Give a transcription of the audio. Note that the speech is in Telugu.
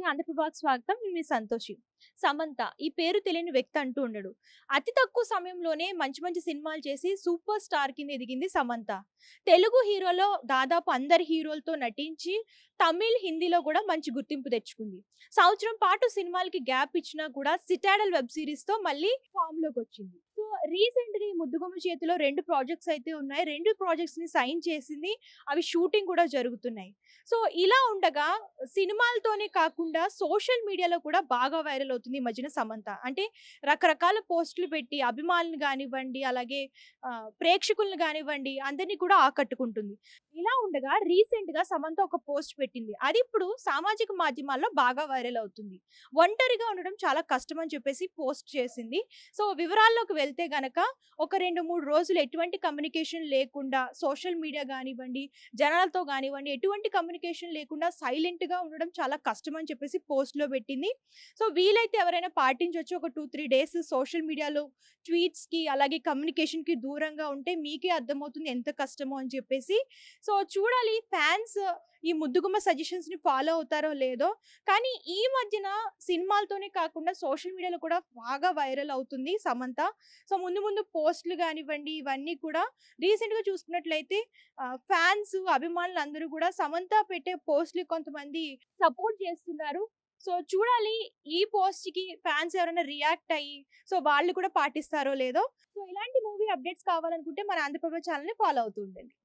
నమస్తే. ఆంధ్రప్రభకి స్వాగతం. నేను మీ సంతోషి. సమంత ఈ పేరు తెలియని వ్యక్తి అంటూ ఉండడు. అతి తక్కువ సమయంలోనే మంచి మంచి సినిమాలు చేసి సూపర్ స్టార్ కింద ఎదిగింది సమంత. తెలుగు హీరోలో దాదాపు అందరి హీరోలతో నటించి తమిళ్, హిందీలో కూడా మంచి గుర్తింపు తెచ్చుకుంది. సంవత్సరం పాటు సినిమాలకి గ్యాప్ ఇచ్చినా కూడా సిటాడల్ వెబ్ సిరీస్‌తో మళ్ళీ ఫామ్‌లోకొచ్చింది. సో రీసెంట్‌గా ఈ 'ముద్దుగుమ్మ' చేతిలో 2 ప్రాజెక్ట్స్ అయితే ఉన్నాయి. 2 ప్రాజెక్ట్స్‌ని సైన్ చేసింది. అవి షూటింగ్ కూడా జరుగుతున్నాయి. సో ఇలా ఉండగా సినిమాలతోనే కాకుండా సోషల్ మీడియాలో కూడా బాగా వైరల్ అవుతుంది ఈ మధ్యన సమంత. అంటే రకరకాల పోస్టులు పెట్టి అభిమానులను గానివ్వండి, అలాగే ప్రేక్షకులను గానివ్వండి అందరిని కూడా ఆకట్టుకుంటుంది. ఇలా ఉండగా రీసెంట్‌గా సమంత ఒక పోస్ట్ పెట్టింది. అది ఇప్పుడు సామాజిక మాధ్యమాల్లో బాగా వైరల్ అవుతుంది. ఒంటరిగా ఉండడం చాలా కష్టం అని చెప్పేసి పోస్ట్ చేసింది. సో వివరాల్లోకి వెళ్తే గనక ఒక 2, 3 రోజులు ఎటువంటి కమ్యూనికేషన్ లేకుండా సోషల్ మీడియా గానివ్వండి, జనాలతో గానివ్వండి ఎటువంటి కమ్యూనికేషన్ లేకుండా సైలెంట్‌గా ఉండడం చాలా కష్టం అని చెప్పేసి పోస్ట్‌లో పెట్టింది. సో వీలైతే ఎవరైనా పాటించొచ్చు. ఒక 2, 3 డేస్ సోషల్ మీడియాలో ట్వీట్స్‌కి అలాగే కమ్యూనికేషన్‌కి దూరంగా ఉంటే మీకే అర్థమవుతుంది ఎంత కష్టమో అని చెప్పేసి. సో చూడాలి ఫ్యాన్స్ ఈ ముద్దుగుమ్మ సజెషన్స్‌ని ఫాలో అవుతారో లేదో. కానీ ఈ మధ్యన సినిమాలతోనే కాకుండా సోషల్ మీడియాలో కూడా బాగా వైరల్ అవుతుంది సమంత. సో ముందు ముందు పోస్ట్‌లు గానివ్వండి ఇవన్నీ కూడా రీసెంట్‌గా చూసుకున్నట్లయితే ఫ్యాన్స్, అభిమానులు అందరూ కూడా సమంత పెట్టే పోస్ట్‌లు కొంతమంది సపోర్ట్ చేస్తున్నారు. సో చూడాలి ఈ పోస్ట్‌కి ఫ్యాన్స్ ఎవరైనా రియాక్ట్ అయ్యి సో వాళ్ళు కూడా పాటిస్తారో లేదో. సో ఇలాంటి మూవీ అప్డేట్స్ కావాలనుకుంటే మన ఆంధ్రప్రభ ఛానెల్‌ని ఫాలో అవుతూ ఉండండి.